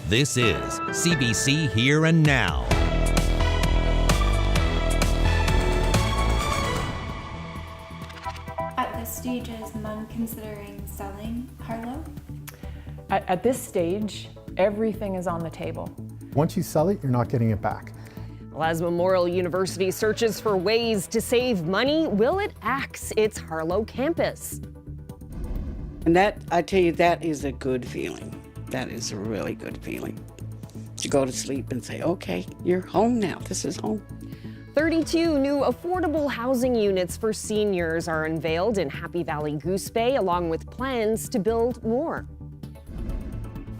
This is CBC Here and Now. At this stage, is Mum considering selling Harlow? At this stage, everything is on the table. Once you sell it, you're not getting it back. Well, as Memorial University searches for ways to save money, will it axe its Harlow campus? And that, I tell you, that is a good feeling. That is a really good feeling. To go to sleep and say, okay, you're home now. This is home. 32 new affordable housing units for seniors are unveiled in Happy Valley Goose Bay, along with plans to build more.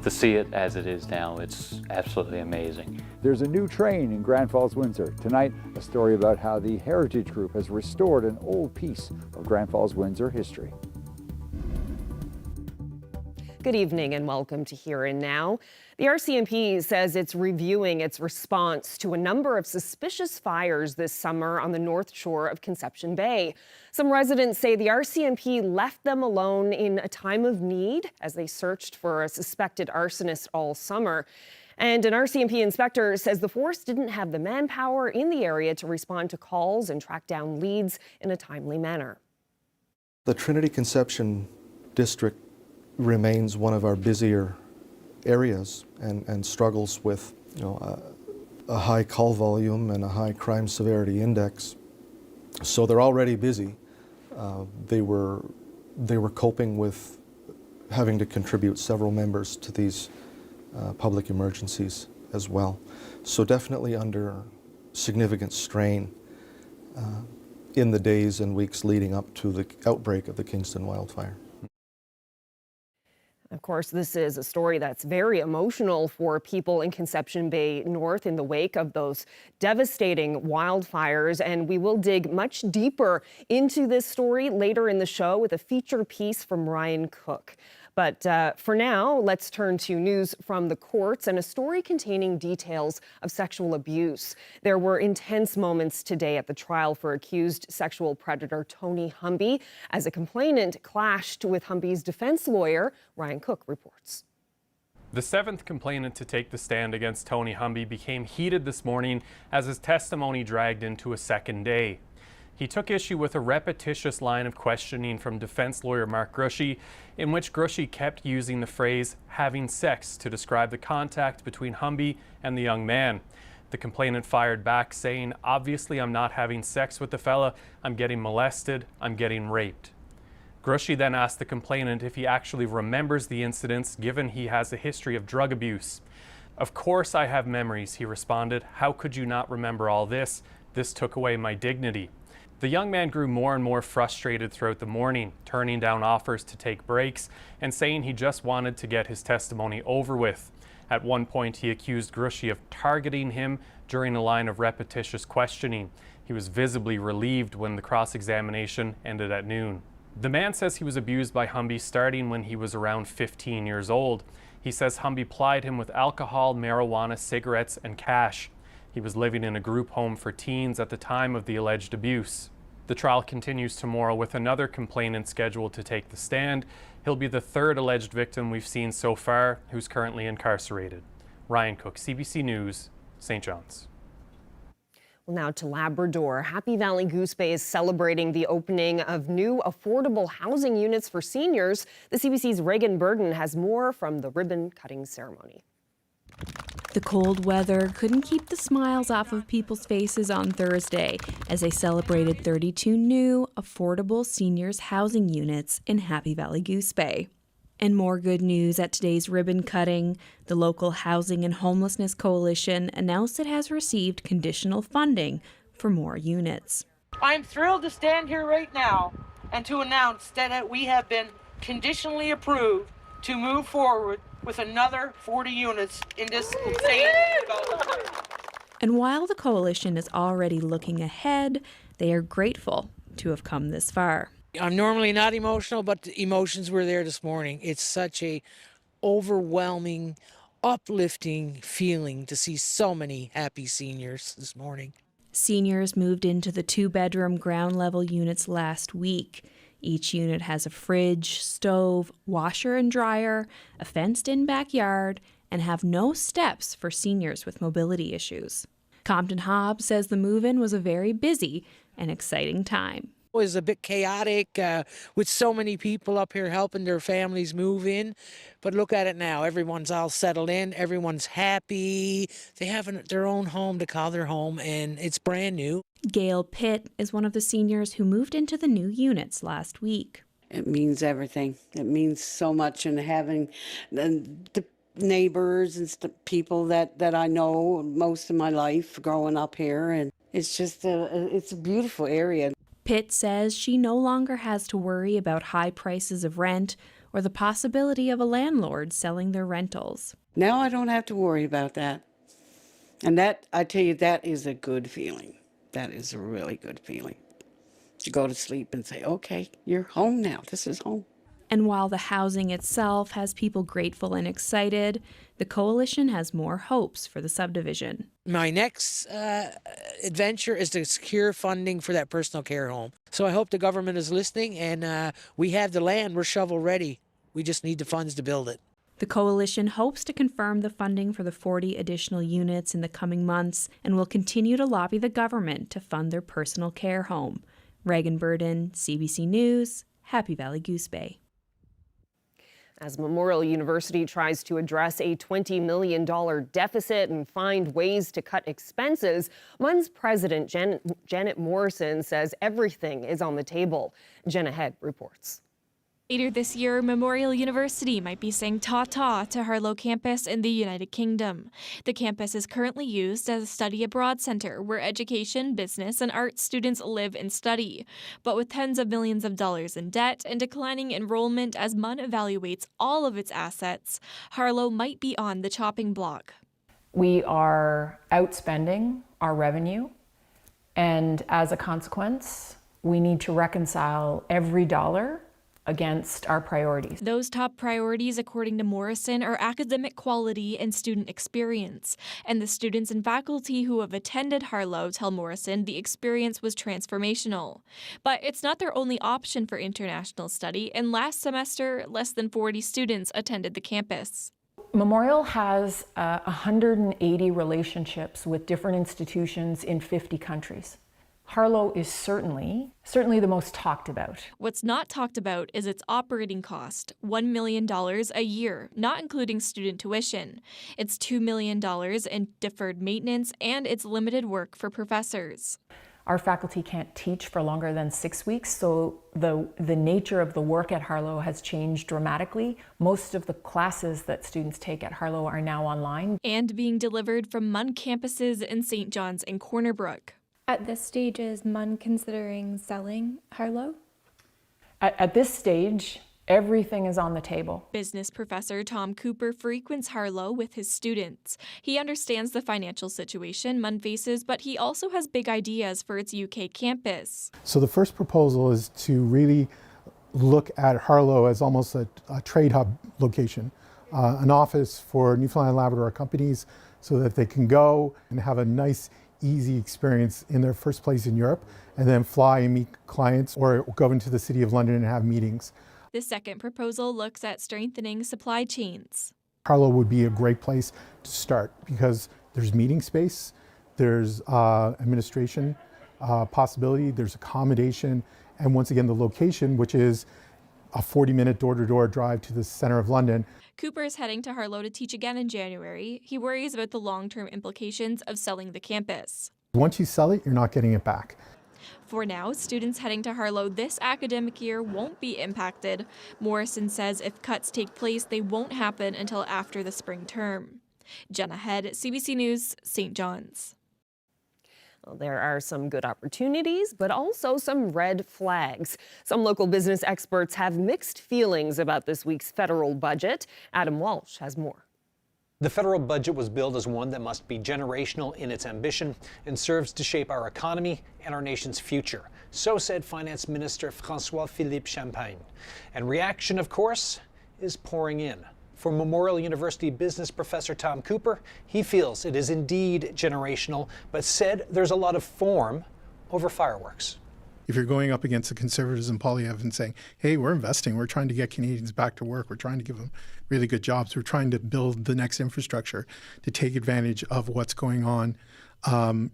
To see it as it is now, it's absolutely amazing. There's a new train in Grand Falls, Windsor. Tonight, a story about how the Heritage Group has restored an old piece of Grand Falls, Windsor history. Good evening and welcome to Here and Now. The RCMP says it's reviewing its response to a number of suspicious fires this summer on the north shore of Conception Bay. Some residents say the RCMP left them alone in a time of need as they searched for a suspected arsonist all summer. And an RCMP inspector says the force didn't have the manpower in the area to respond to calls and track down leads in a timely manner. The Trinity Conception District remains one of our busier areas and struggles with, a high call volume and a high crime severity index. So they're already busy. They were coping with having to contribute several members to these public emergencies as well. So definitely under significant strain in the days and weeks leading up to the outbreak of the Kingston wildfire. Of course, this is a story that's very emotional for people in Conception Bay North in the wake of those devastating wildfires. And we will dig much deeper into this story later in the show with a feature piece from Ryan Cook. But for now, let's turn to news from the courts and a story containing details of sexual abuse. There were intense moments today at the trial for accused sexual predator Tony Humby as a complainant clashed with Humby's defense lawyer. Ryan Cook reports. The seventh complainant to take the stand against Tony Humby became heated this morning as his testimony dragged into a second day. He took issue with a repetitious line of questioning from defense lawyer Mark Grushy, in which Grushy kept using the phrase having sex to describe the contact between Humby and the young man. The complainant fired back, saying, "Obviously I'm not having sex with the fella, I'm getting molested, I'm getting raped." Grushy then asked the complainant if he actually remembers the incidents, given he has a history of drug abuse. "Of course I have memories," he responded. "How could you not remember all this? This took away my dignity." The young man grew more and more frustrated throughout the morning, turning down offers to take breaks and saying he just wanted to get his testimony over with. At one point, he accused Grushy of targeting him during a line of repetitious questioning. He was visibly relieved when the cross-examination ended at noon. The man says he was abused by Humby starting when he was around 15 years old. He says Humby plied him with alcohol, marijuana, cigarettes, and cash. He was living in a group home for teens at the time of the alleged abuse. The trial continues tomorrow with another complainant scheduled to take the stand. He'll be the third alleged victim we've seen so far who's currently incarcerated. Ryan Cook, CBC News, St. John's. Well, now to Labrador. Happy Valley Goose Bay is celebrating the opening of new affordable housing units for seniors. The CBC's Reagan Burden has more from the ribbon-cutting ceremony. The cold weather couldn't keep the smiles off of people's faces on Thursday as they celebrated 32 new, affordable seniors housing units in Happy Valley Goose Bay. And more good news at today's ribbon cutting. The local Housing and Homelessness Coalition announced it has received conditional funding for more units. I'm thrilled to stand here right now and to announce that we have been conditionally approved to move forward with another 40 units in this same development. And while the coalition is already looking ahead, they are grateful to have come this far. I'm normally not emotional, but the emotions were there this morning. It's such a overwhelming, uplifting feeling to see so many happy seniors this morning. Seniors moved into the 2-bedroom ground-level units last week. Each unit has a fridge, stove, washer and dryer, a fenced-in backyard, and have no steps for seniors with mobility issues. Compton Hobbs says the move-in was a very busy and exciting time. It was a bit chaotic with so many people up here helping their families move in. But look at it now. Everyone's all settled in. Everyone's happy. They have their own home to call their home, and it's brand new. Gail Pitt is one of the seniors who moved into the new units last week. It means everything. It means so much, and having the neighbors and people that I know most of my life growing up here, and it's just it's a beautiful area. Pitt says she no longer has to worry about high prices of rent or the possibility of a landlord selling their rentals. Now I don't have to worry about that. And that, I tell you, that is a good feeling. That is a really good feeling. To go to sleep and say, okay, you're home now. This is home. And while the housing itself has people grateful and excited, the coalition has more hopes for the subdivision. My next adventure is to secure funding for that personal care home. So I hope the government is listening, and we have the land. We're shovel ready. We just need the funds to build it. The coalition hopes to confirm the funding for the 40 additional units in the coming months and will continue to lobby the government to fund their personal care home. Reagan Burden, CBC News, Happy Valley Goose Bay. As Memorial University tries to address a $20 million deficit and find ways to cut expenses, MUN's president Janet Morrison says everything is on the table. Jenna Head reports. Later this year, Memorial University might be saying ta-ta to Harlow campus in the United Kingdom. The campus is currently used as a study abroad center where education, business, and art students live and study. But with tens of millions of dollars in debt and declining enrollment as MUN evaluates all of its assets, Harlow might be on the chopping block. We are outspending our revenue, and as a consequence, we need to reconcile every dollar against our priorities. Those top priorities, according to Morrison, are academic quality and student experience. And the students and faculty who have attended Harlow tell Morrison the experience was transformational. But it's not their only option for international study, and last semester, less than 40 students attended the campus. Memorial has 180 relationships with different institutions in 50 countries. Harlow is certainly the most talked about. What's not talked about is its operating cost, $1 million a year, not including student tuition. It's $2 million in deferred maintenance and it's limited work for professors. Our faculty can't teach for longer than 6 weeks, so the nature of the work at Harlow has changed dramatically. Most of the classes that students take at Harlow are now online. And being delivered from MUN campuses in St. John's and Corner Brook. At this stage, is MUN considering selling Harlow? At this stage, everything is on the table. Business professor Tom Cooper frequents Harlow with his students. He understands the financial situation MUN faces, but he also has big ideas for its UK campus. So the first proposal is to really look at Harlow as almost a trade hub location, an office for Newfoundland and Labrador companies so that they can go and have a nice, easy experience in their first place in Europe and then fly and meet clients or go into the City of London and have meetings. The second proposal looks at strengthening supply chains. Harlow would be a great place to start because there's meeting space, there's administration possibility, there's accommodation, and once again the location, which is a 40-minute door-to-door drive to the center of London. Cooper is heading to Harlow to teach again in January. He worries about the long-term implications of selling the campus. Once you sell it, you're not getting it back. For now, students heading to Harlow this academic year won't be impacted. Morrison says if cuts take place, they won't happen until after the spring term. Jenna Head, CBC News, St. John's. Well, there are some good opportunities, but also some red flags. Some local business experts have mixed feelings about this week's federal budget. Adam Walsh has more. The federal budget was billed as one that must be generational in its ambition and serves to shape our economy and our nation's future. So said Finance Minister François-Philippe Champagne. And reaction, of course, is pouring in. For Memorial University business professor Tom Cooper, he feels it is indeed generational, but said there's a lot of form over fireworks. if you're going up against the Conservatives and Poilievre and saying, hey, we're investing, we're trying to get Canadians back to work, we're trying to give them really good jobs, we're trying to build the next infrastructure to take advantage of what's going on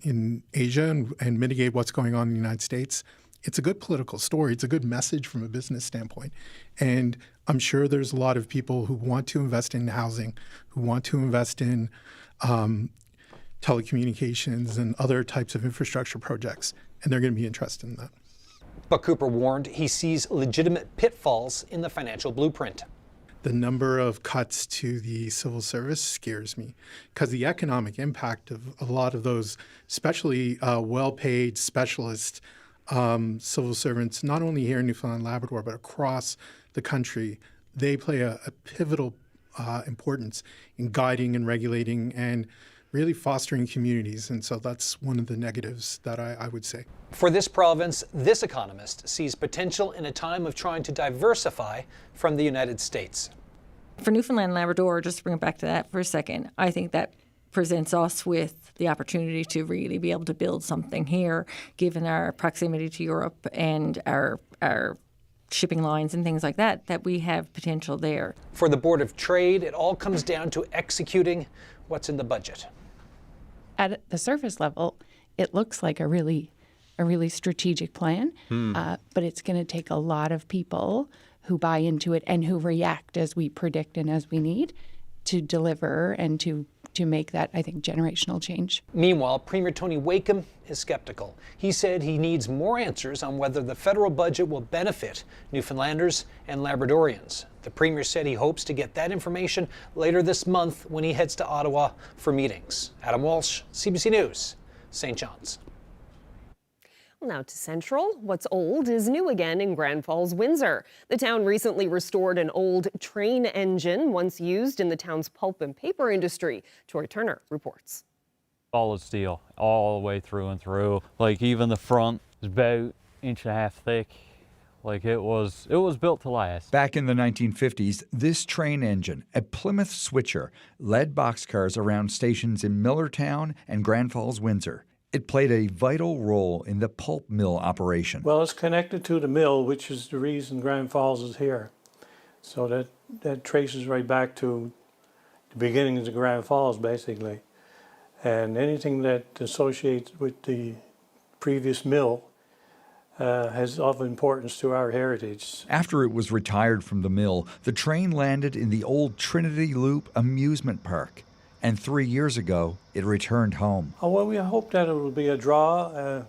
in Asia and mitigate what's going on in the United States, it's a good political story. It's a good message from a business standpoint. And I'm sure there's a lot of people who want to invest in housing, who want to invest in telecommunications and other types of infrastructure projects, and they're going to be interested in that. But Cooper warned he sees legitimate pitfalls in the financial blueprint. The number of cuts to the civil service scares me because the economic impact of a lot of those, especially well-paid specialist civil servants, not only here in Newfoundland and Labrador, but across the country, they play a pivotal importance in guiding and regulating and really fostering communities. And so that's one of the negatives that I would say. For this province, this economist sees potential in a time of trying to diversify from the United States. For Newfoundland and Labrador, just to bring it back to that for a second, I think that presents us with the opportunity to really be able to build something here, given our proximity to Europe and our shipping lines and things like that, that we have potential there. For the Board of Trade, it all comes down to executing what's in the budget. At the surface level, it looks like a really strategic plan, but it's going to take a lot of people who buy into it and who react as we predict and as we need to deliver and to make that, I think, generational change. Meanwhile, Premier Tony Wakeham is skeptical. He said he needs more answers on whether the federal budget will benefit Newfoundlanders and Labradorians. The Premier said he hopes to get that information later this month when he heads to Ottawa for meetings. Adam Walsh, CBC News, St. John's. Now to Central. What's old is new again in Grand Falls, Windsor. The town recently restored an old train engine once used in the town's pulp and paper industry. Troy Turner reports. Solid steel all the way through and through. Like even the front is about 1.5 inches thick. Like it was built to last. Back in the 1950s, this train engine, a Plymouth switcher, led boxcars around stations in Millertown and Grand Falls, Windsor. It played a vital role in the pulp mill operation. Well, it's connected to the mill, which is the reason Grand Falls is here. So that traces right back to the beginnings of Grand Falls, basically. And anything that associates with the previous mill has of importance to our heritage. After it was retired from the mill, the train landed in the old Trinity Loop amusement park. And 3 years ago, it returned home. Oh, well, we hope that it will be a draw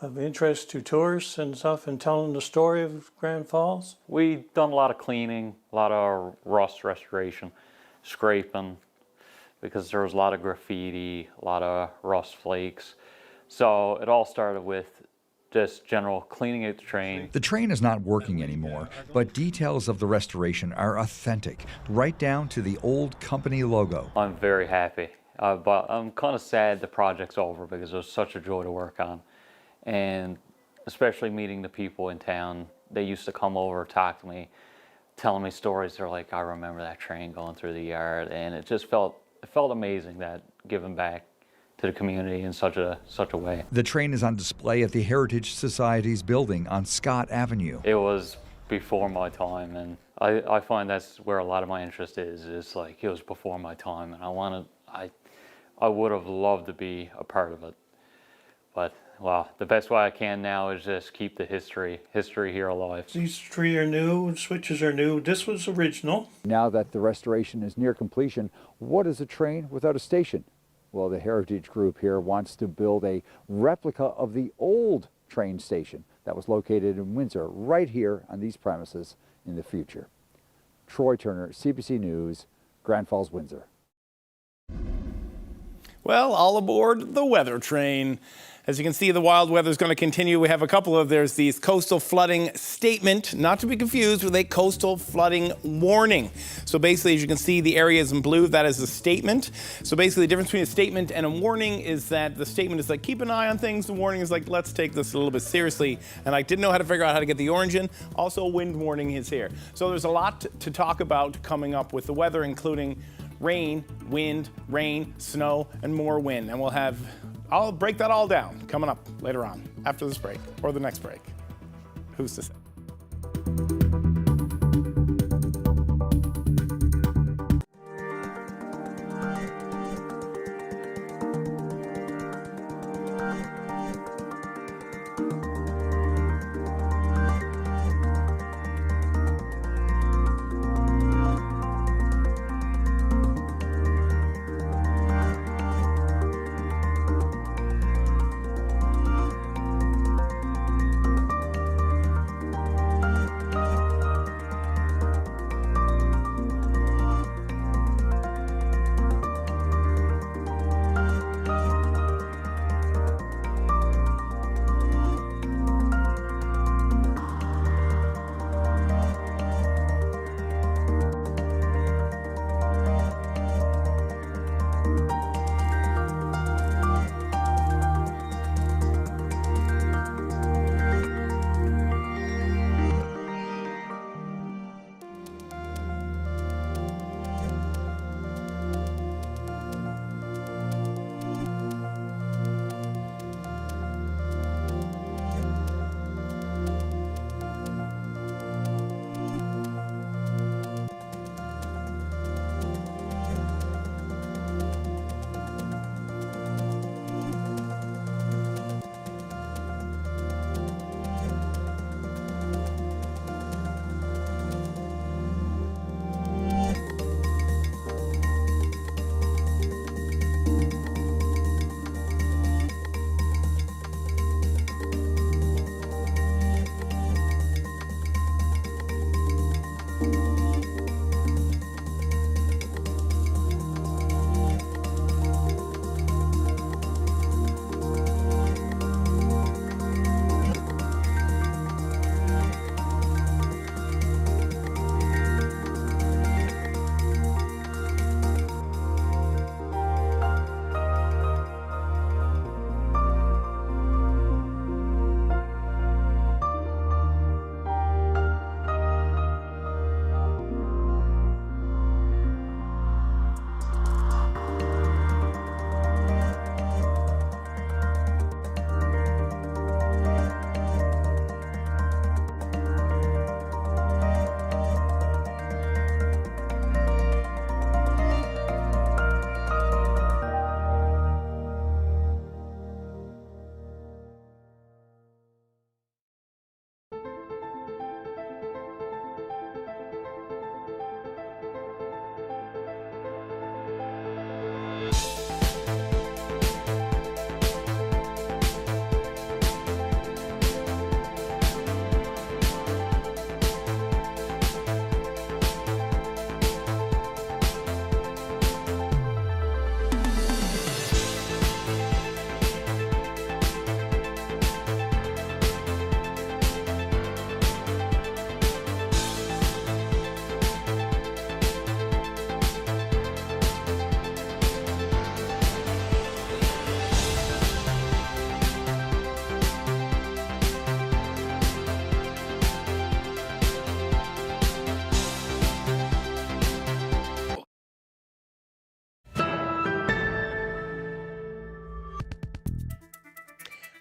of interest to tourists and stuff and telling the story of Grand Falls. We've done a lot of cleaning, a lot of rust restoration, scraping, because there was a lot of graffiti, a lot of rust flakes. So it all started with just general cleaning out the train. The train is not working anymore, but details of the restoration are authentic, right down to the old company logo. I'm very happy, but I'm kind of sad the project's over because it was such a joy to work on. And especially meeting the people in town, they used to come over, talk to me, telling me stories. They're like, I remember that train going through the yard, and it felt amazing that giving back to the community in such a way. The train is on display at the Heritage Society's building on Scott Avenue. It was before my time, and I find that's where a lot of my interest is. It's like it was before my time, and I would have loved to be a part of it. But well, the best way I can now is just keep the history here alive. These three are new and switches are new. This was original. Now that the restoration is near completion, what is a train without a station? Well, the Heritage Group here wants to build a replica of the old train station that was located in Windsor, right here on these premises in the future. Troy Turner, CBC News, Grand Falls, Windsor. Well, all aboard the weather train. As you can see, the wild weather is going to continue. We have a couple of, there's these coastal flooding statement, not to be confused with a coastal flooding warning. So basically, as you can see, the area is in blue. That is a statement. So basically, the difference between a statement and a warning is that the statement is like, keep an eye on things. The warning is like, let's take this a little bit seriously. And I didn't know how to figure out how to get the orange in. Also, wind warning is here. So there's a lot to talk about coming up with the weather, including rain, wind, rain, snow, and more wind. And I'll break that all down coming up later on after this break or the next break. Who's to say?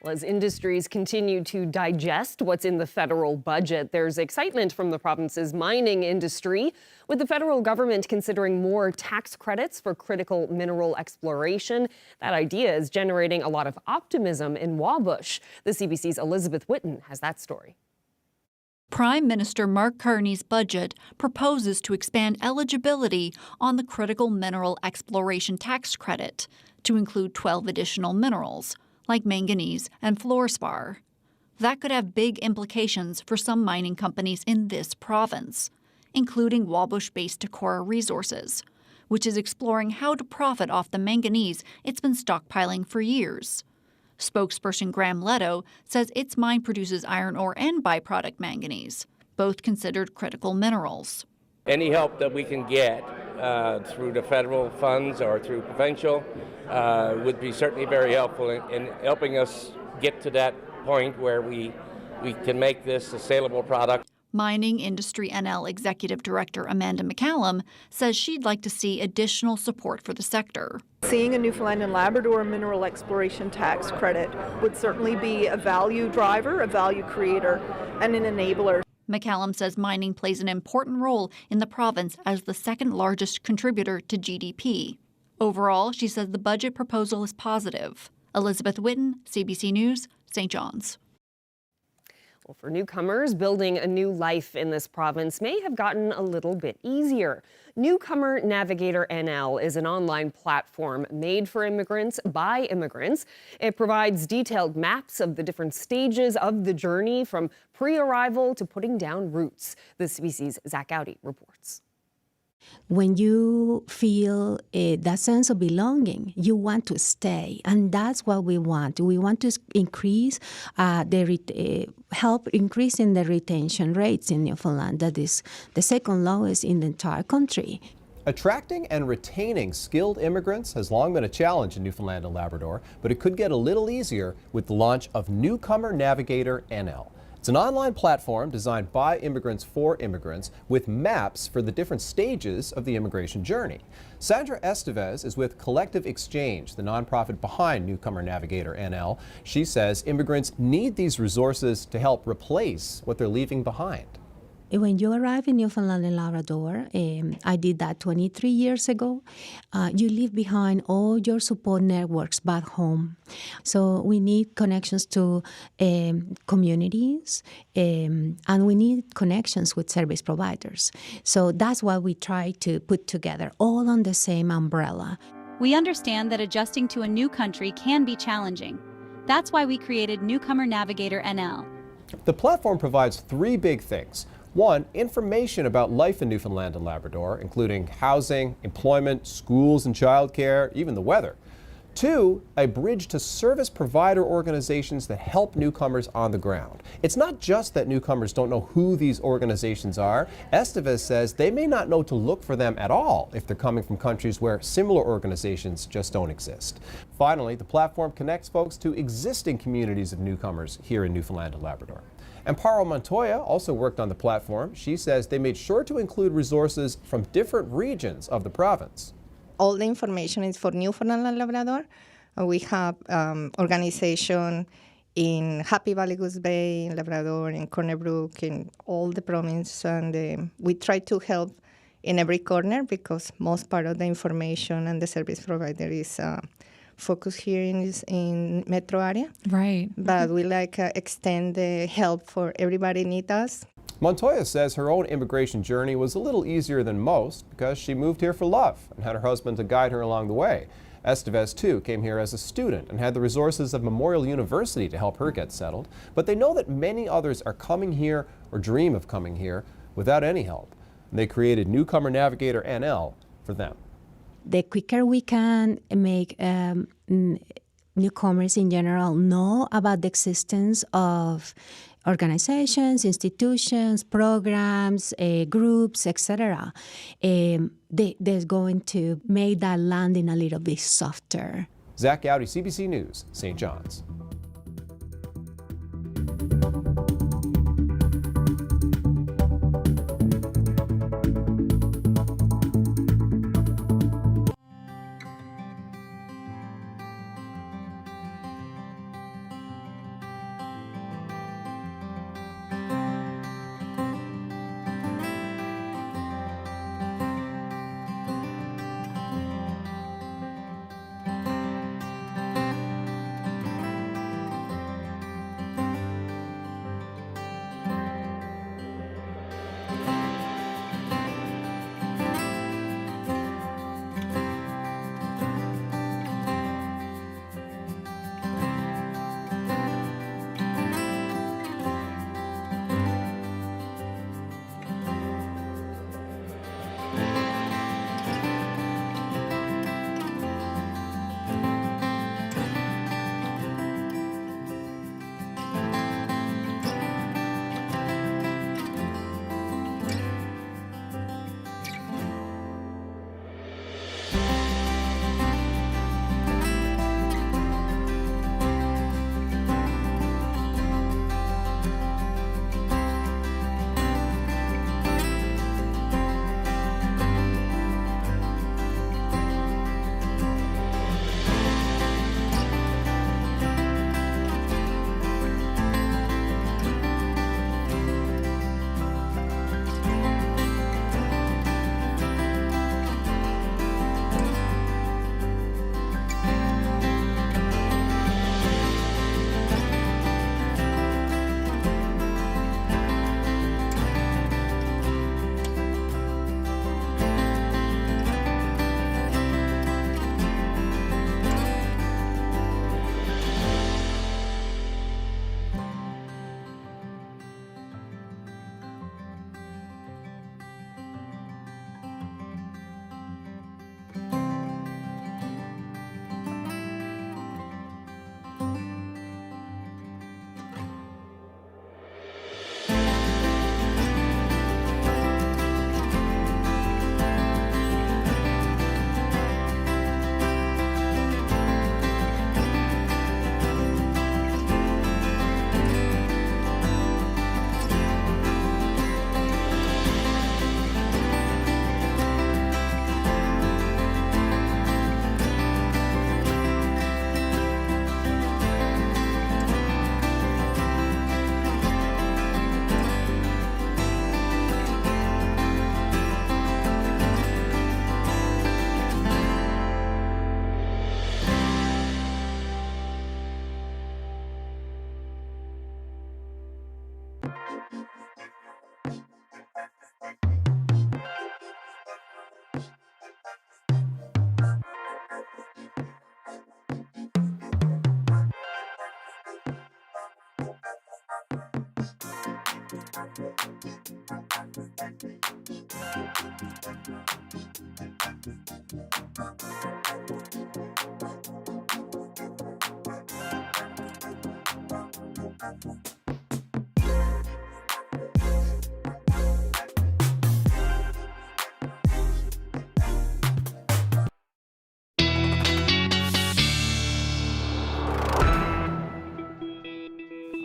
Well, as industries continue to digest what's in the federal budget, there's excitement from the province's mining industry, with the federal government considering more tax credits for critical mineral exploration. That idea is generating a lot of optimism in Wabush. The CBC's Elizabeth Whitten has that story. Prime Minister Mark Carney's budget proposes to expand eligibility on the critical mineral exploration tax credit to include 12 additional minerals, like manganese and fluorspar. That could have big implications for some mining companies in this province, including Wabush-based Takora Resources, which is exploring how to profit off the manganese it's been stockpiling for years. Spokesperson Graham Leto says its mine produces iron ore and byproduct manganese, both considered critical minerals. Any help that we can get through the federal funds or through Provincial would be certainly very helpful in helping us get to that point where we can make this a saleable product. Mining Industry NL Executive Director Amanda McCallum says she'd like to see additional support for the sector. Seeing a Newfoundland and Labrador mineral exploration tax credit would certainly be a value driver, a value creator, and an enabler. McCallum says mining plays an important role in the province as the second largest contributor to GDP. Overall, she says the budget proposal is positive. Elizabeth Witten, CBC News, St. John's. Well, for newcomers, building a new life in this province may have gotten a little bit easier. Newcomer Navigator NL is an online platform made for immigrants by immigrants. It provides detailed maps of the different stages of the journey from pre-arrival to putting down roots. The CBC's Zach Gowdy reports. When you feel that sense of belonging, you want to stay, and that's what we want. We want to increase help increasing the retention rates in Newfoundland. That is the second lowest in the entire country. Attracting and retaining skilled immigrants has long been a challenge in Newfoundland and Labrador, but it could get a little easier with the launch of Newcomer Navigator NL. It's an online platform designed by immigrants for immigrants with maps for the different stages of the immigration journey. Sandra Estevez is with Collective Exchange, the nonprofit behind Newcomer Navigator NL. She says immigrants need these resources to help replace what they're leaving behind. When you arrive in Newfoundland and Labrador, I did that 23 years ago, you leave behind all your support networks back home. So we need connections to communities, and we need connections with service providers. So that's what we try to put together, all on the same umbrella. We understand that adjusting to a new country can be challenging. That's why we created Newcomer Navigator NL. The platform provides three big things. One, information about life in Newfoundland and Labrador, including housing, employment, schools and childcare, even the weather. Two, a bridge to service provider organizations that help newcomers on the ground. It's not just that newcomers don't know who these organizations are. Estevez says they may not know to look for them at all if they're coming from countries where similar organizations just don't exist. Finally, the platform connects folks to existing communities of newcomers here in Newfoundland and Labrador. Amparo Montoya also worked on the platform. She says they made sure to include resources from different regions of the province. All the information is for Newfoundland and Labrador. We have organization in Happy Valley Goose Bay, in Labrador, in Corner Brook, in all the province, and we try to help in every corner because most part of the information and the service provider is focused here in metro area. Right. But we extend the help for everybody need us. Montoya says her own immigration journey was a little easier than most because she moved here for love and had her husband to guide her along the way. Estevez, too, came here as a student and had the resources of Memorial University to help her get settled. But they know that many others are coming here or dream of coming here without any help. And they created Newcomer Navigator NL for them. The quicker we can make newcomers in general know about the existence of organizations, institutions, programs, groups, etc., they're going to make that landing a little bit softer. Zach Gowdy, CBC News, St. John's.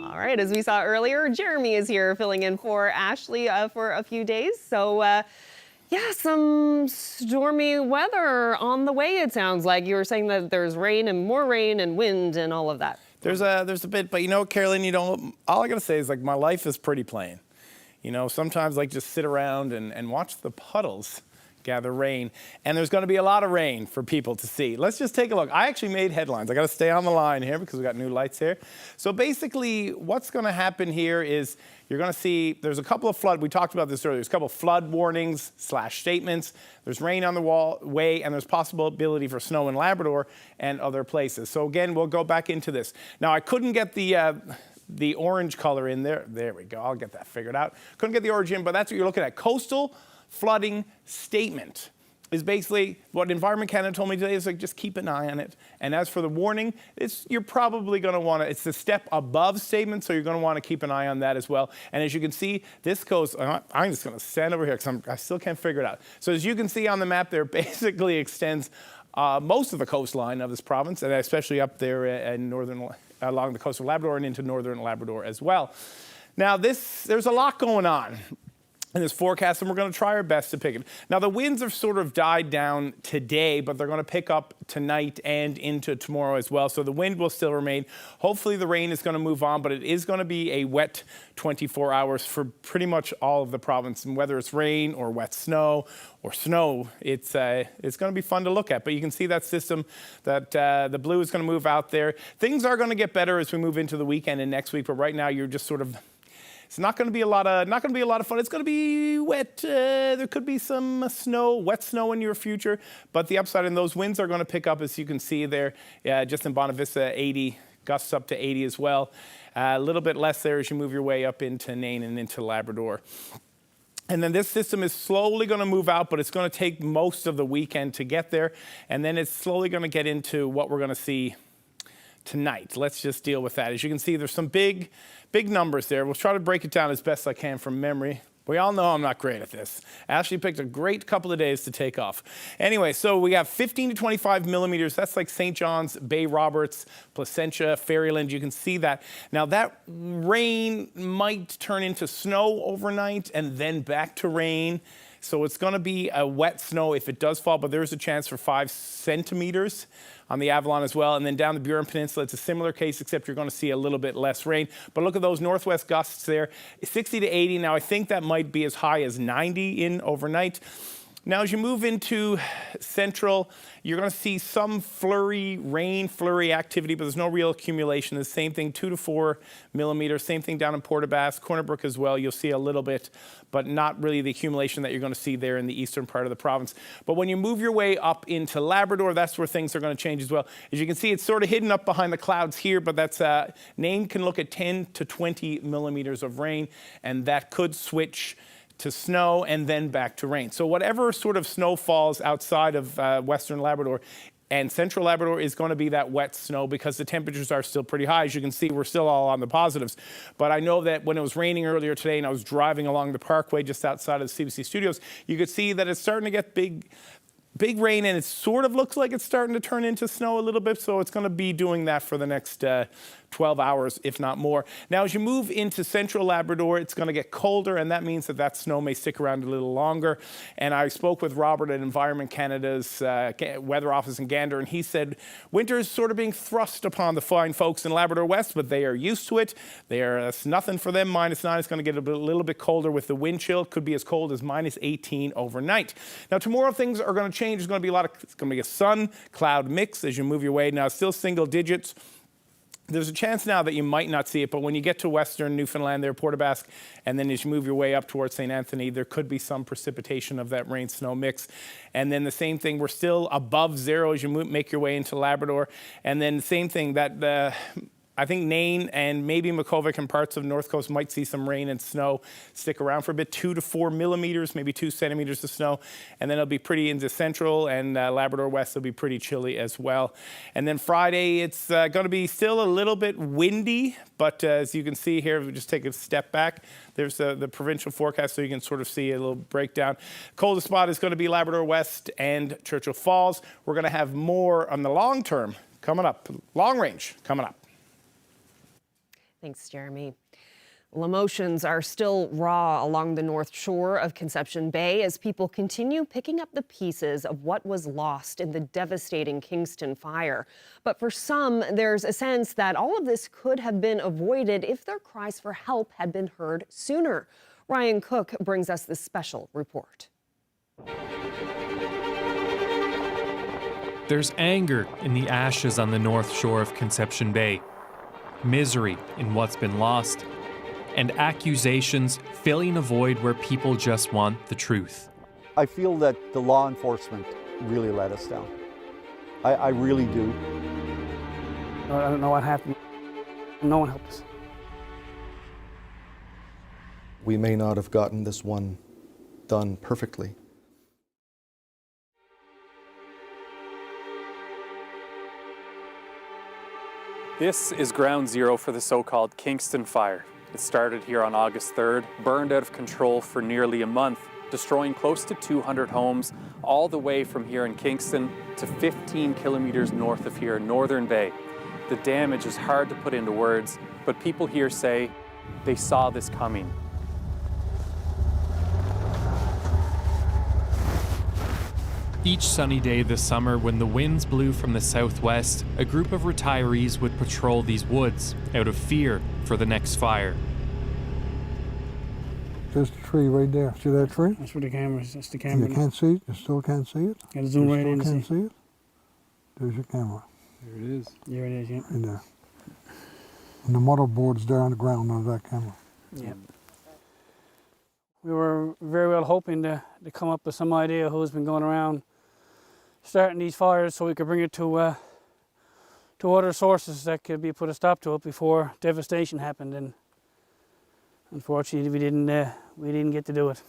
All right, as we saw earlier, Jeremy is here filling in for Ashley for a few days. So, yeah, some stormy weather on the way, it sounds like. You were saying that there's rain and more rain and wind and all of that. There's a bit, but you know, Carolyn, all I gotta say is like my life is pretty plain. You know, sometimes like just sit around and watch the puddles gather rain, and there's going to be a lot of rain for people to see. Let's just take a look. I actually made headlines. I got to stay on the line here because we got new lights here. So basically what's going to happen here is you're going to see there's a couple of flood, we talked about this earlier, there's a couple of flood warnings / statements. There's rain on the way, and there's possibility for snow in Labrador and other places. So again, we'll go back into this. Now I couldn't get the orange color in there. There we go. I'll get that figured out. Couldn't get the orange in, but that's what you're looking at. Coastal flooding statement is basically what Environment Canada told me today is like just keep an eye on it. And as for the warning, you're probably going to want to, it's the step above statement, so you're going to want to keep an eye on that as well. And as you can see, this goes, I'm just going to stand over here because I still can't figure it out. So as you can see on the map there, basically extends most of the coastline of this province, and especially up there in along the coast of Labrador and into northern Labrador as well. Now there's a lot going on in this forecast, and we're going to try our best to pick it. Now, the winds have sort of died down today, but they're going to pick up tonight and into tomorrow as well. So the wind will still remain. Hopefully the rain is going to move on, but it is going to be a wet 24 hours for pretty much all of the province. And whether it's rain or wet snow or snow, it's going to be fun to look at. But you can see that system, that the blue is going to move out there. Things are going to get better as we move into the weekend and next week, but right now you're just sort of, it's not going to be a lot of fun. It's going to be wet. There could be some wet snow in your future. But the upside in those winds are going to pick up, as you can see there, just in Bonavista, 80, gusts up to 80 as well. A little bit less there as you move your way up into Nain and into Labrador. And then this system is slowly going to move out, but it's going to take most of the weekend to get there. And then it's slowly going to get into what we're going to see tonight. Let's just deal with that. As you can see, there's some big numbers there. We'll try to break it down as best I can from memory. We all know I'm not great at this. Ashley picked a great couple of days to take off. Anyway, so we got 15 to 25 millimeters. That's like St. John's, Bay Roberts, Placentia, Ferryland. You can see that. Now that rain might turn into snow overnight and then back to rain. So it's going to be a wet snow if it does fall, but there's a chance for 5 centimeters on the Avalon as well. And then down the Burin Peninsula, it's a similar case, except you're going to see a little bit less rain. But look at those northwest gusts there, 60 to 80. Now, I think that might be as high as 90 in overnight. Now, as you move into central, you're going to see some flurry activity, but there's no real accumulation. The same thing, 2 to 4 millimeters. Same thing down in Port aux Basques, Corner Brook as well. You'll see a little bit, but not really the accumulation that you're going to see there in the eastern part of the province. But when you move your way up into Labrador, that's where things are going to change as well. As you can see, it's sort of hidden up behind the clouds here, but that's Nain can look at 10 to 20 millimeters of rain, and that could switch to snow and then back to rain. So whatever sort of snow falls outside of western Labrador and central Labrador is going to be that wet snow because the temperatures are still pretty high. As you can see, we're still all on the positives. But I know that when it was raining earlier today and I was driving along the parkway just outside of the CBC studios, you could see that it's starting to get big rain, and it sort of looks like it's starting to turn into snow a little bit. So it's going to be doing that for the next 12 hours, if not more. Now, as you move into central Labrador, it's going to get colder, and that means that snow may stick around a little longer. And I spoke with Robert at Environment Canada's weather office in Gander, and he said winter is sort of being thrust upon the fine folks in Labrador West, but they are used to it. It's nothing for them. -9, it's going to get a little bit colder with the wind chill. It could be as cold as -18 overnight. Now, tomorrow things are going to change. There's going to be it's going to be a sun-cloud mix as you move your way. Now, it's still single digits. There's a chance now that you might not see it, but when you get to western Newfoundland there, Port aux Basques, and then as you move your way up towards St. Anthony, there could be some precipitation of that rain-snow mix. And then the same thing, we're still above zero as you make your way into Labrador. And then the same thing, that I think Nain and maybe Makovic and parts of North Coast might see some rain and snow stick around for a bit, 2 to 4 millimeters, maybe 2 centimeters of snow. And then it'll be pretty into Central, and Labrador West will be pretty chilly as well. And then Friday, it's going to be still a little bit windy, but as you can see here, if we just take a step back, there's the provincial forecast, so you can sort of see a little breakdown. Coldest spot is going to be Labrador West and Churchill Falls. We're going to have more on the long term coming up, long range coming up. Thanks, Jeremy. Well, emotions are still raw along the north shore of Conception Bay as people continue picking up the pieces of what was lost in the devastating Kingston fire. But for some, there's a sense that all of this could have been avoided if their cries for help had been heard sooner. Ryan Cook brings us this special report. There's anger in the ashes on the north shore of Conception Bay, misery in what's been lost, and accusations filling a void where people just want the truth. I feel that the law enforcement really let us down. I really do. I don't know what happened. No one helped us. We may not have gotten this one done perfectly. This is ground zero for the so-called Kingston fire. It started here on August 3rd, burned out of control for nearly a month, destroying close to 200 homes, all the way from here in Kingston to 15 kilometers north of here in Northern Bay. The damage is hard to put into words, but people here say they saw this coming. Each sunny day this summer, when the winds blew from the southwest, a group of retirees would patrol these woods out of fear for the next fire. There's the tree right there. See that tree? That's where the camera is. That's the camera. You can't see it? You still can't see it? Got to zoom right in You to can't see. see it? There's your camera. There it is. There it is, yeah. Right there. And the motherboard's there on the ground under that camera. Yeah. We were very well hoping to come up with some idea who's been going around starting these fires so we could bring it to other sources that could be put a stop to it before devastation happened. And unfortunately, we didn't get to do it.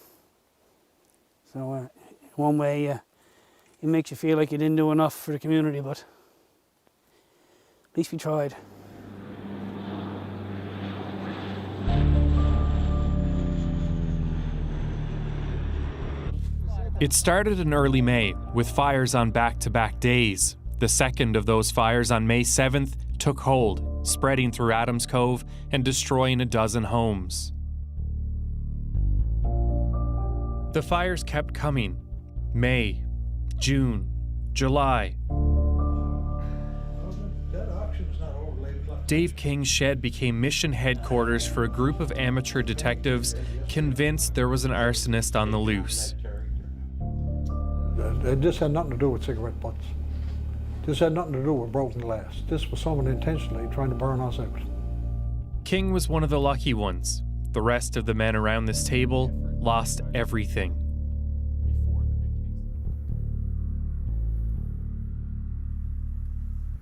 So in one way, it makes you feel like you didn't do enough for the community, but at least we tried. It started in early May with fires on back-to-back days. The second of those fires on May 7th took hold, spreading through Adams Cove and destroying a dozen homes. The fires kept coming. May, June, July. Dave King's shed became mission headquarters for a group of amateur detectives convinced there was an arsonist on the loose. This had nothing to do with cigarette butts. This had nothing to do with broken glass. This was someone intentionally trying to burn us out. King was one of the lucky ones. The rest of the men around this table lost everything.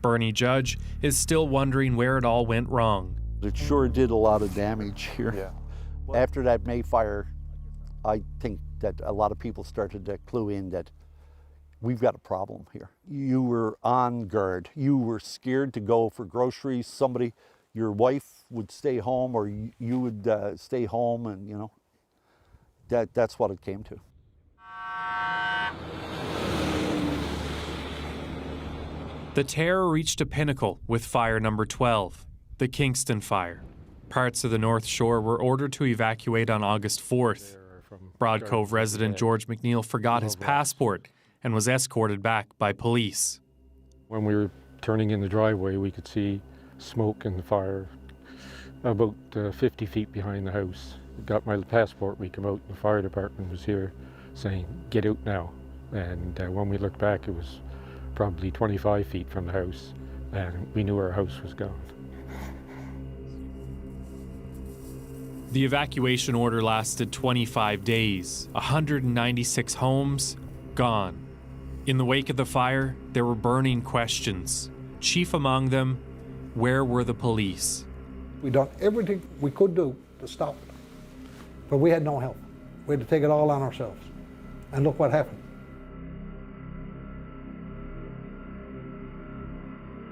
Bernie Judge is still wondering where it all went wrong. It sure did a lot of damage here. Yeah. After that May fire, I think that a lot of people started to clue in that we've got a problem here. You were on guard. You were scared to go for groceries. Somebody, your wife would stay home, or you would stay home, and you know, that's what it came to. The terror reached a pinnacle with fire number 12, the Kingston fire. Parts of the North Shore were ordered to evacuate on August 4th. Broad Cove resident George McNeil forgot his passport and was escorted back by police. When we were turning in the driveway, we could see smoke and the fire about 50 feet behind the house. Got my passport, we come out, and the fire department was here saying, "Get out now." And when we looked back, it was probably 25 feet from the house, and we knew our house was gone. The evacuation order lasted 25 days, 196 homes gone. In the wake of the fire, there were burning questions. Chief among them, where were the police? We done everything we could do to stop it, but we had no help. We had to take it all on ourselves. And look what happened.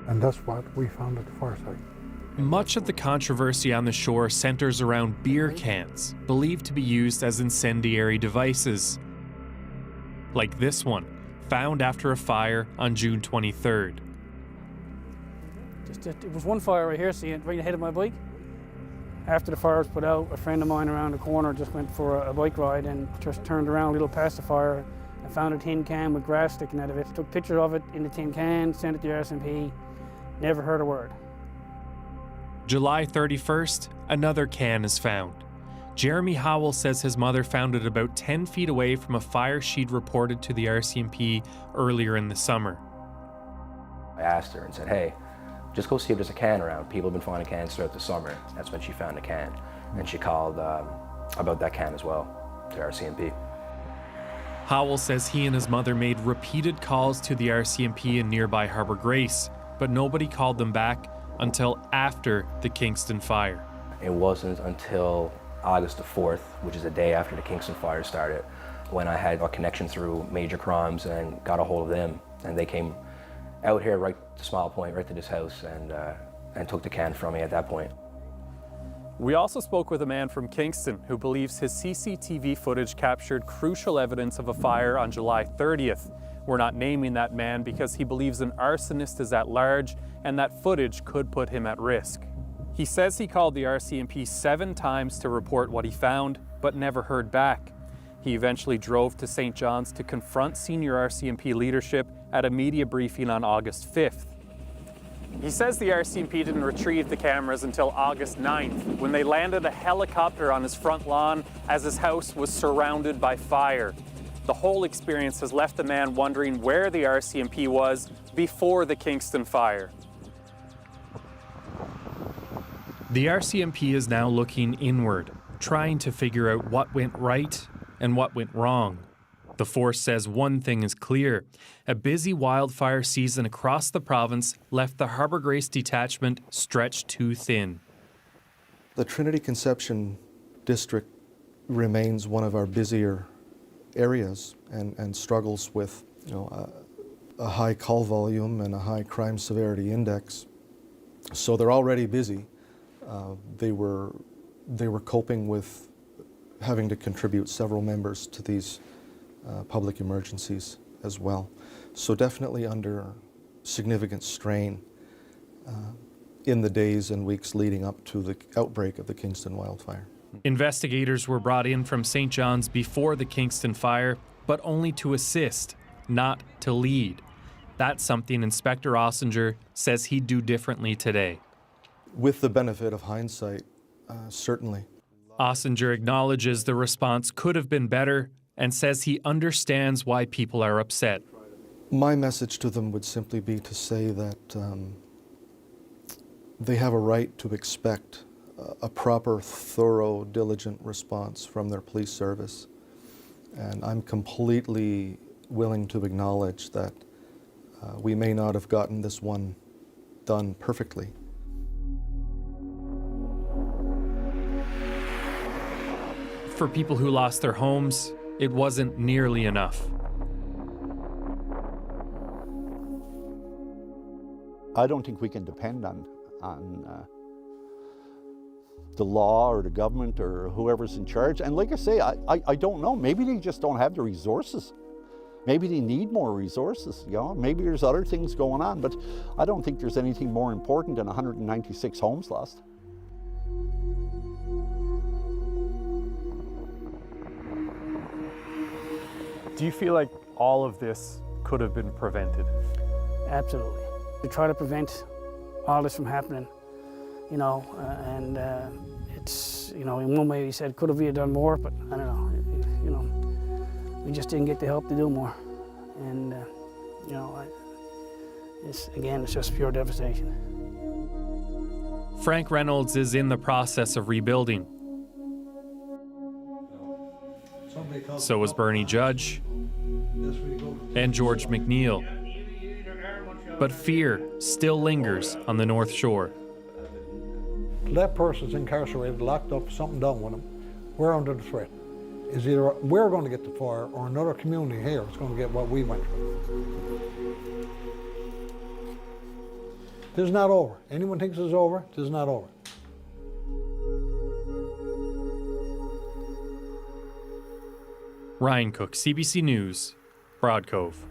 And that's what we found at the fire site. Much of the controversy on the shore centers around beer cans, believed to be used as incendiary devices. Like this one, found after a fire on June 23rd. It was one fire right here, see it right ahead of my bike. After the fire was put out, a friend of mine around the corner just went for a bike ride and just turned around a little past the fire and found a tin can with grass sticking out of it. Took pictures of it in the tin can, sent it to the RCMP, never heard a word. July 31st, another can is found. Jeremy Howell says his mother found it about 10 feet away from a fire she'd reported to the RCMP earlier in the summer. I asked her and said, hey, just go see if there's a can around. People have been finding cans throughout the summer. That's when she found a can. And she called about that can as well to RCMP. Howell says he and his mother made repeated calls to the RCMP in nearby Harbour Grace, but nobody called them back until after the Kingston fire. It wasn't until August the 4th, which is the day after the Kingston fire started, when I had a connection through Major Crimes and got a hold of them. And they came out here right to Smile Point, right to this house, and took the can from me at that point. We also spoke with a man from Kingston who believes his CCTV footage captured crucial evidence of a fire on July 30th. We're not naming that man because he believes an arsonist is at large and that footage could put him at risk. He says he called the RCMP 7 times to report what he found, but never heard back. He eventually drove to St. John's to confront senior RCMP leadership at a media briefing on August 5th. He says the RCMP didn't retrieve the cameras until August 9th, when they landed a helicopter on his front lawn as his house was surrounded by fire. The whole experience has left the man wondering where the RCMP was before the Kingston fire. The RCMP is now looking inward, trying to figure out what went right and what went wrong. The force says one thing is clear. A busy wildfire season across the province left the Harbour Grace detachment stretched too thin. The Trinity Conception District remains one of our busier areas and struggles with a high call volume and a high crime severity index. So they're already busy. They were coping with having to contribute several members to these public emergencies as well. So definitely under significant strain in the days and weeks leading up to the outbreak of the Kingston wildfire. Investigators were brought in from St. John's before the Kingston fire, but only to assist, not to lead. That's something Inspector Ossinger says he'd do differently today. With the benefit of hindsight, certainly. Ossinger acknowledges the response could have been better and says he understands why people are upset. My message to them would simply be to say that they have a right to expect a proper, thorough, diligent response from their police service. And I'm completely willing to acknowledge that we may not have gotten this one done perfectly. For people who lost their homes, it wasn't nearly enough. I don't think we can depend on the law or the government or whoever's in charge. And like I say, I don't know. Maybe they just don't have the resources. Maybe they need more resources. Maybe there's other things going on, but I don't think there's anything more important than 196 homes lost. Do you feel like all of this could have been prevented? Absolutely. To try to prevent all this from happening, and it's, in one way he said, could have we done more, but I don't know, we just didn't get the help to do more. And, it's just pure devastation. Frank Reynolds is in the process of rebuilding. So was Bernie Judge and George McNeil. But fear still lingers on the North Shore. That person's incarcerated, locked up, something done with them. We're under the threat. Is either we're going to get the fire or another community here is going to get what we went through. This is not over. Anyone thinks it's over, this is not over. Ryan Cook, CBC News, Broad Cove.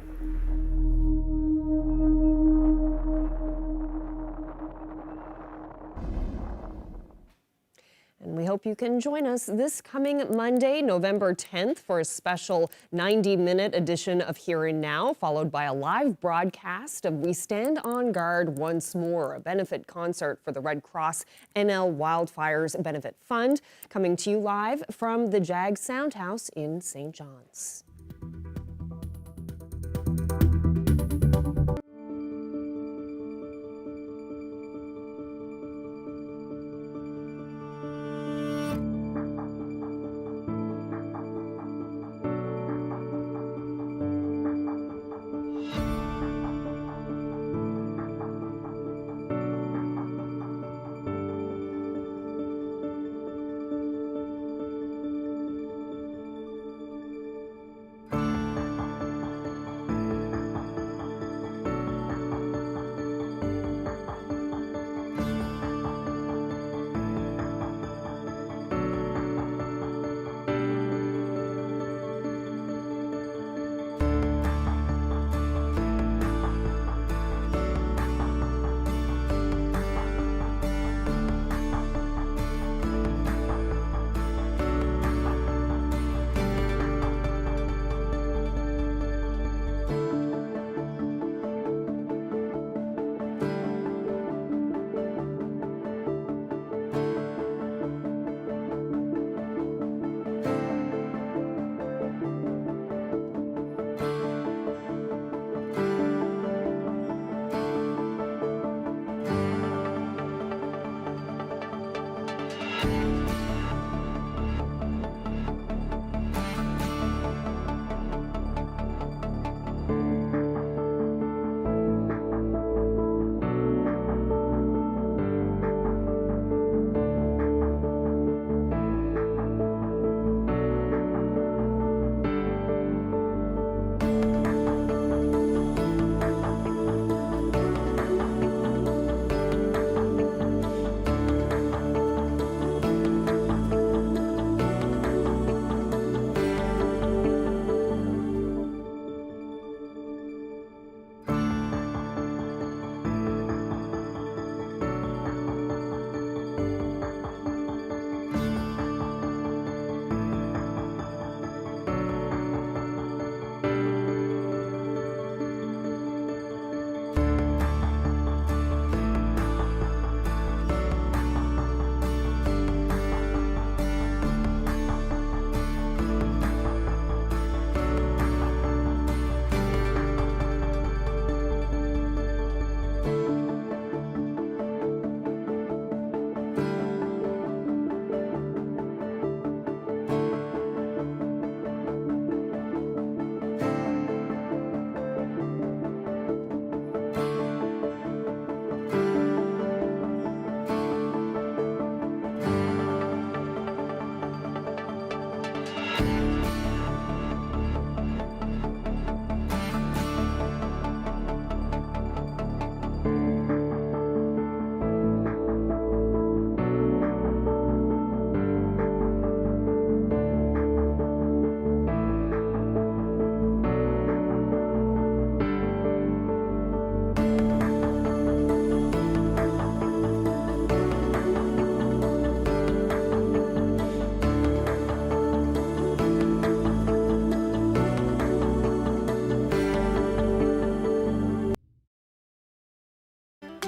And we hope you can join us this coming Monday, November 10th, for a special 90-minute edition of Here and Now, followed by a live broadcast of We Stand on Guard Once More, a benefit concert for the Red Cross NL Wildfires Benefit Fund, coming to you live from the Jag Sound House in St. John's.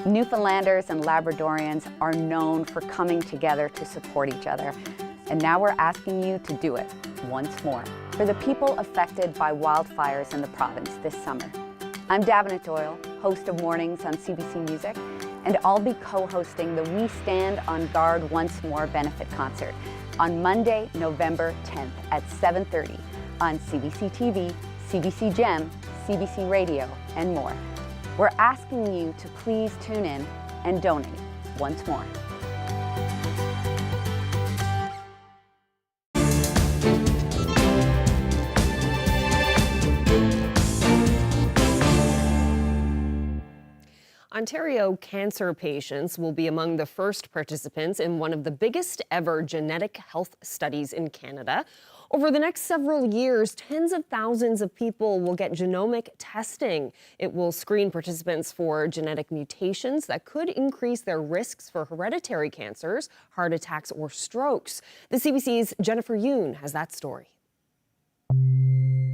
Newfoundlanders and Labradorians are known for coming together to support each other. And now we're asking you to do it once more for the people affected by wildfires in the province this summer. I'm Davenant Doyle, host of Mornings on CBC Music, and I'll be co-hosting the We Stand on Guard Once More benefit concert on Monday, November 10th at 7:30 on CBC TV, CBC Gem, CBC Radio, and more. We're asking you to please tune in and donate once more. Ontario cancer patients will be among the first participants in one of the biggest ever genetic health studies in Canada. Over the next several years, tens of thousands of people will get genomic testing. It will screen participants for genetic mutations that could increase their risks for hereditary cancers, heart attacks, or strokes. The CBC's Jennifer Yoon has that story.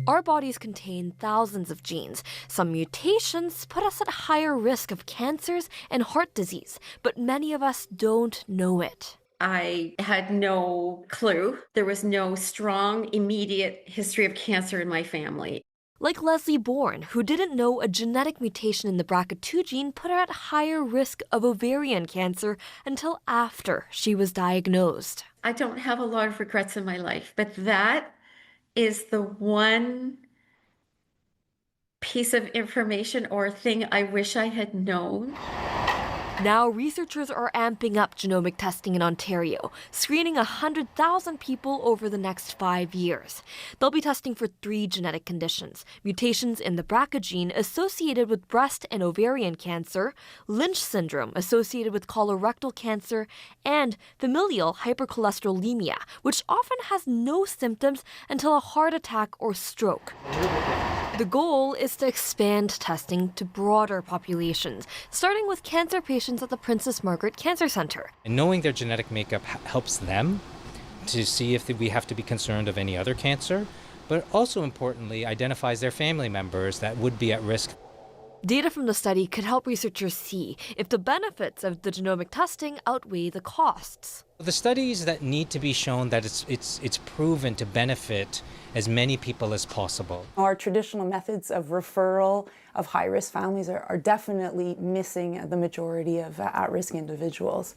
Our bodies contain thousands of genes. Some mutations put us at higher risk of cancers and heart disease, but many of us don't know it. I had no clue. There was no strong, immediate history of cancer in my family. Like Leslie Bourne, who didn't know a genetic mutation in the BRCA2 gene put her at higher risk of ovarian cancer until after she was diagnosed. I don't have a lot of regrets in my life, but that is the one piece of information or thing I wish I had known. Now, researchers are amping up genomic testing in Ontario, screening 100,000 people over the next 5 years. They'll be testing for 3 genetic conditions: mutations in the BRCA gene associated with breast and ovarian cancer, Lynch syndrome associated with colorectal cancer, and familial hypercholesterolemia, which often has no symptoms until a heart attack or stroke. The goal is to expand testing to broader populations, starting with cancer patients at the Princess Margaret Cancer Centre. And knowing their genetic makeup helps them to see if we have to be concerned of any other cancer, but also importantly identifies their family members that would be at risk. Data from the study could help researchers see if the benefits of the genomic testing outweigh the costs. The studies that need to be shown that it's proven to benefit as many people as possible. Our traditional methods of referral of high-risk families are definitely missing the majority of at-risk individuals.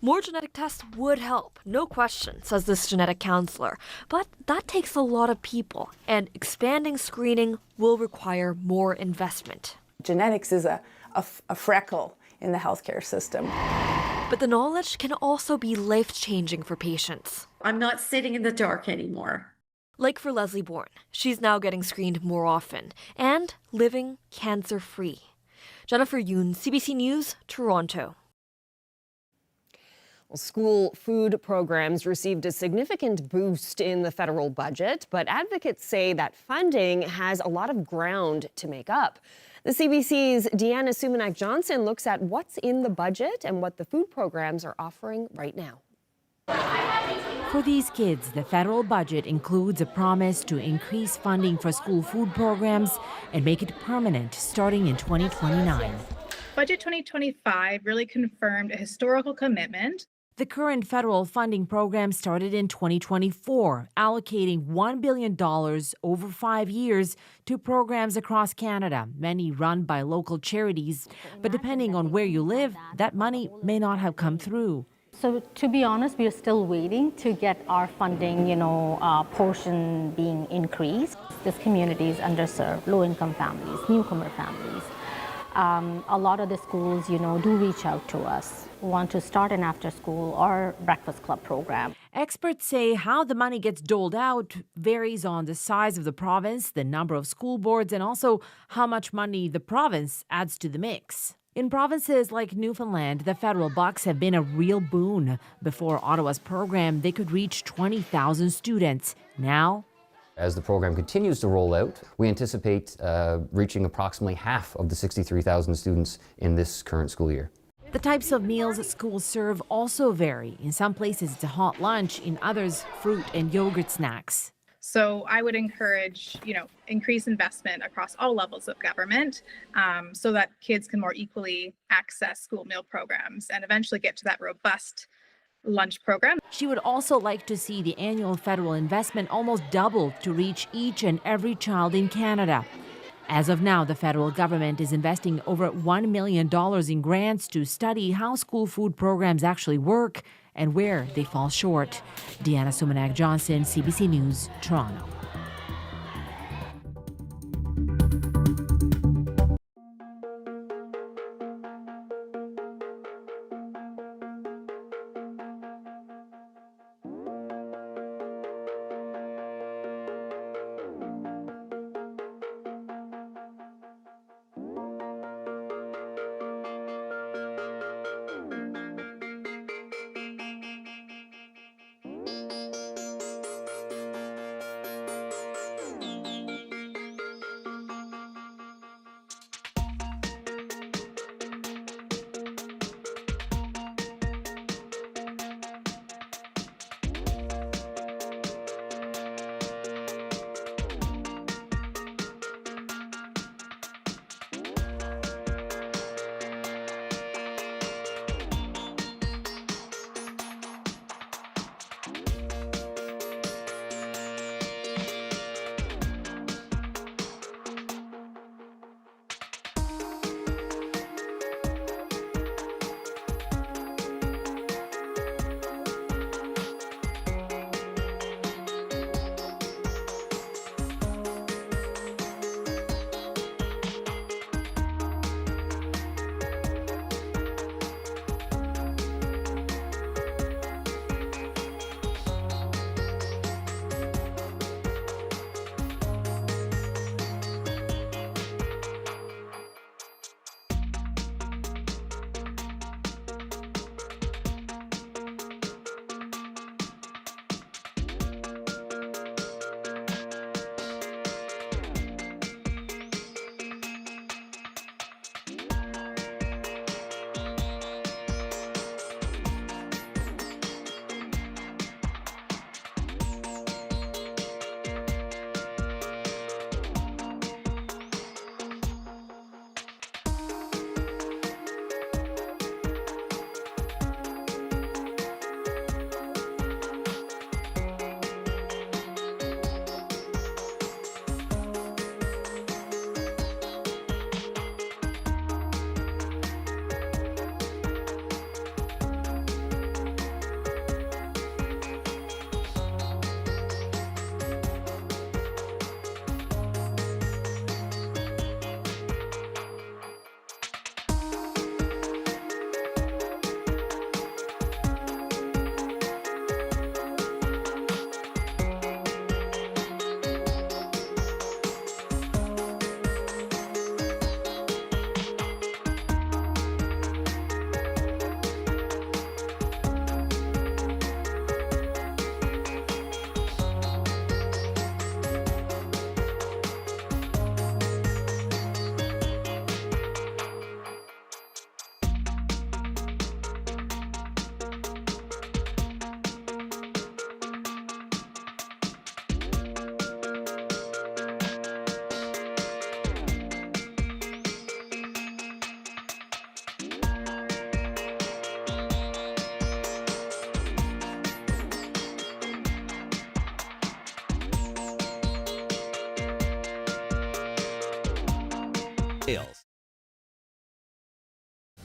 More genetic tests would help, no question, says this genetic counselor. But that takes a lot of people, and expanding screening will require more investment. Genetics is a freckle in the healthcare system. But the knowledge can also be life-changing for patients. I'm not sitting in the dark anymore. Like for Leslie Bourne, she's now getting screened more often and living cancer-free. Jennifer Yoon, CBC News, Toronto. Well, school food programs received a significant boost in the federal budget, but advocates say that funding has a lot of ground to make up. The CBC's Deanna Sumanak-Johnson looks at what's in the budget and what the food programs are offering right now. For these kids, the federal budget includes a promise to increase funding for school food programs and make it permanent starting in 2029. Budget 2025 really confirmed a historical commitment. The current federal funding program started in 2024, allocating $1 billion over 5 years to programs across Canada, many run by local charities. But depending on where you live, that money may not have come through. So to be honest, we are still waiting to get our funding, portion being increased. This community is underserved, low-income families, newcomer families. A lot of the schools, do reach out to us, want to start an after-school or breakfast club program. Experts say how the money gets doled out varies on the size of the province, the number of school boards, and also how much money the province adds to the mix. In provinces like Newfoundland, the federal bucks have been a real boon. Before Ottawa's program, they could reach 20,000 students. Now, as the program continues to roll out, we anticipate reaching approximately half of the 63,000 students in this current school year. the types of meals that schools serve also vary. In some places, it's a hot lunch. In others, fruit and yogurt snacks. So I would encourage, increase investment across all levels of government so that kids can more equally access school meal programs and eventually get to that robust lunch program. She would also like to see the annual federal investment almost double to reach each and every child in Canada. As of now, the federal government is investing over $1 million in grants to study how school food programs actually work and where they fall short. Deanna Sumanak-Johnson, CBC News, Toronto.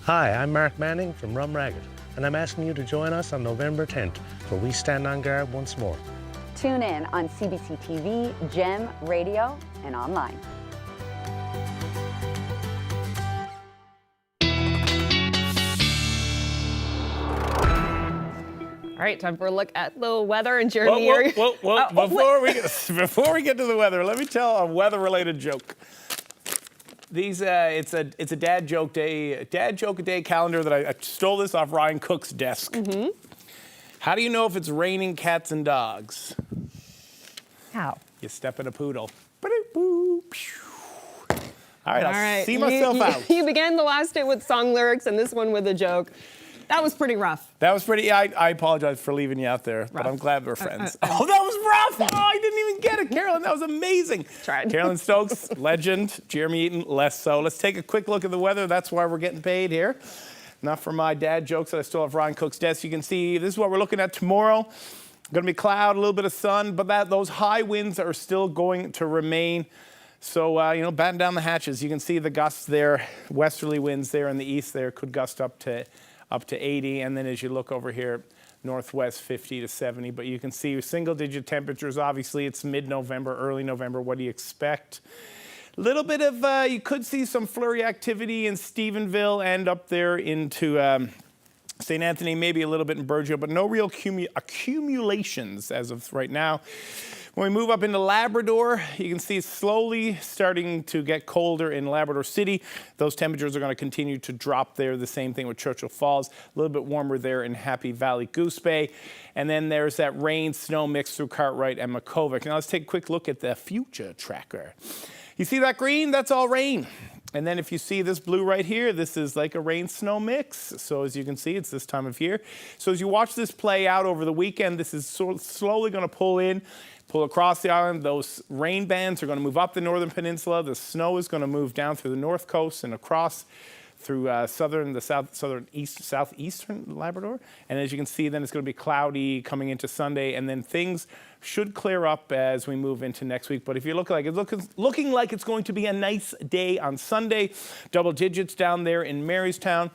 Hi, I'm Mark Manning from Rum Ragged, and I'm asking you to join us on November 10th, where we stand on guard once more. Tune in on CBC TV, GEM, radio, and online. All right, time for a look at the weather. And Jeremy, Before we get to the weather, let me tell a weather-related joke. It's a dad joke day calendar that I stole this off Ryan Cook's desk. Mm-hmm. How do you know if it's raining cats and dogs? How? You step in a poodle. All right, All I'll right. see myself out. You began the last day with song lyrics and this one with a joke. That was pretty rough. That was pretty. I apologize for leaving you out there, but I'm glad we're friends. Oh, that was rough. Oh, I didn't even get it, Carolyn. That was amazing. Tried. Carolyn Stokes, legend. Jeremy Eaton, less so. Let's take a quick look at the weather. That's why we're getting paid here. Not for my dad jokes that I stole off Ryan Cook's desk. You can see this is what we're looking at tomorrow. Going to be cloud, a little bit of sun, but those high winds are still going to remain. So, batten down the hatches. You can see the gusts there, westerly winds there in the east there could gust up to 80. And then as you look over here, northwest 50 to 70. But you can see single-digit temperatures. Obviously, it's mid-November, early November. What do you expect? A little bit of, you could see some flurry activity in Stephenville and up there into St. Anthony, maybe a little bit in Burgeo, but no real accumulations as of right now. When we move up into Labrador, you can see it's slowly starting to get colder in Labrador City. Those temperatures are going to continue to drop there. The same thing with Churchill Falls. A little bit warmer there in Happy Valley, Goose Bay. And then there's that rain-snow mix through Cartwright and Makovic. Now let's take a quick look at the future tracker. You see that green? That's all rain. And then if you see this blue right here, this is like a rain-snow mix. So as you can see, it's this time of year. So as you watch this play out over the weekend, this is slowly going to pull across the island. Those rain bands are going to move up the northern peninsula. The snow is going to move down through the north coast and across through southeastern Labrador. And as you can see, then it's going to be cloudy coming into Sunday, and then things should clear up as we move into next week. But if you look like it's looking like it's going to be a nice day on Sunday, double digits down there in Marystown.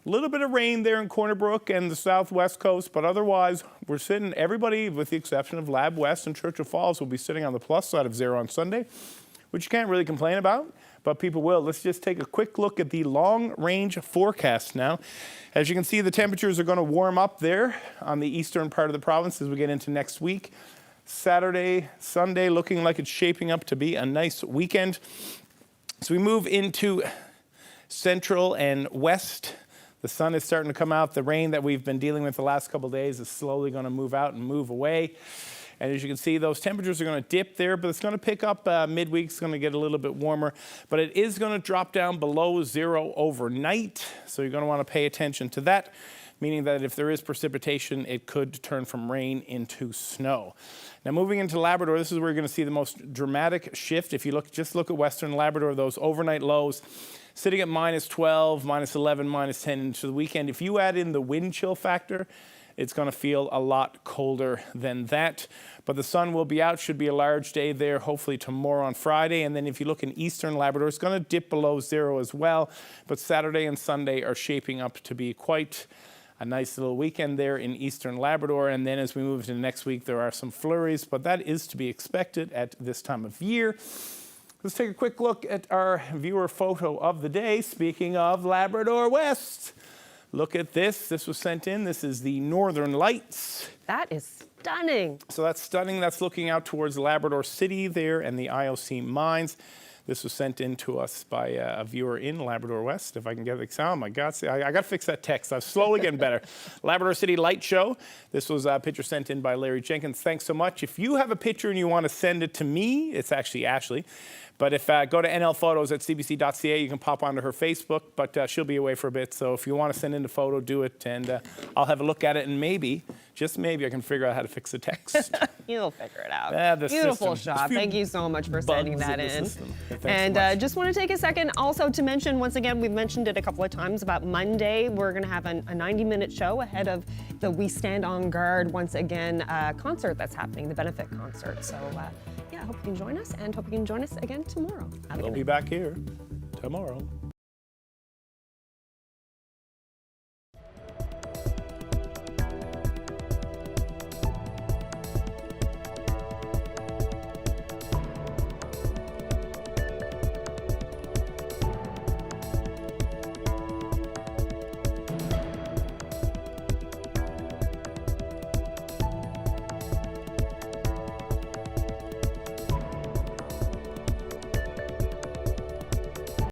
A little bit of rain there in Corner Brook and the southwest coast, but otherwise we're sitting, everybody with the exception of Lab West and Churchill Falls will be sitting on the plus side of zero on Sunday, which you can't really complain about, but people will. Let's just take a quick look at the long range forecast now. As you can see, the temperatures are going to warm up there on the eastern part of the province as we get into next week. Saturday, Sunday, looking like it's shaping up to be a nice weekend. So we move into central and west. The sun is starting to come out. The rain that we've been dealing with the last couple of days is slowly going to move out and move away. And as you can see, those temperatures are going to dip there, but it's going to pick up midweek. It's going to get a little bit warmer, but it is going to drop down below zero overnight. So you're going to want to pay attention to that, meaning that if there is precipitation, it could turn from rain into snow. Now moving into Labrador, this is where you're going to see the most dramatic shift. If you just look at Western Labrador, those overnight lows sitting at -12, -11, -10 into the weekend. If you add in the wind chill factor, it's going to feel a lot colder than that. But the sun will be out, should be a large day there, hopefully tomorrow on Friday. And then if you look in eastern Labrador, it's going to dip below zero as well. But Saturday and Sunday are shaping up to be quite a nice little weekend there in eastern Labrador. And then as we move into next week, there are some flurries, but that is to be expected at this time of year. Let's take a quick look at our viewer photo of the day. Speaking of Labrador West, look at this. This was sent in. This is the Northern Lights. That is stunning. So that's stunning. That's looking out towards Labrador City there and the IOC mines. This was sent in to us by a viewer in Labrador West. If I can get the sound, my God, I got to fix that text. I'm slowly getting better. Labrador City Light Show. This was a picture sent in by Larry Jenkins. Thanks so much. If you have a picture and you want to send it to me, it's actually Ashley. But if go to NL Photos at cbc.ca, you can pop onto her Facebook, but she'll be away for a bit. So if you want to send in a photo, do it, and I'll have a look at it, and maybe, just maybe, I can figure out how to fix the text. You'll figure it out. Beautiful shot. Thank you so much for sending that in. And just want to take a second also to mention, once again, we've mentioned it a couple of times, about Monday, we're going to have a 90-minute show ahead of the We Stand on Guard, once again, concert that's happening, the benefit concert. So, yeah, I hope you can join us, and hope you can join us again tomorrow. We'll be back here tomorrow.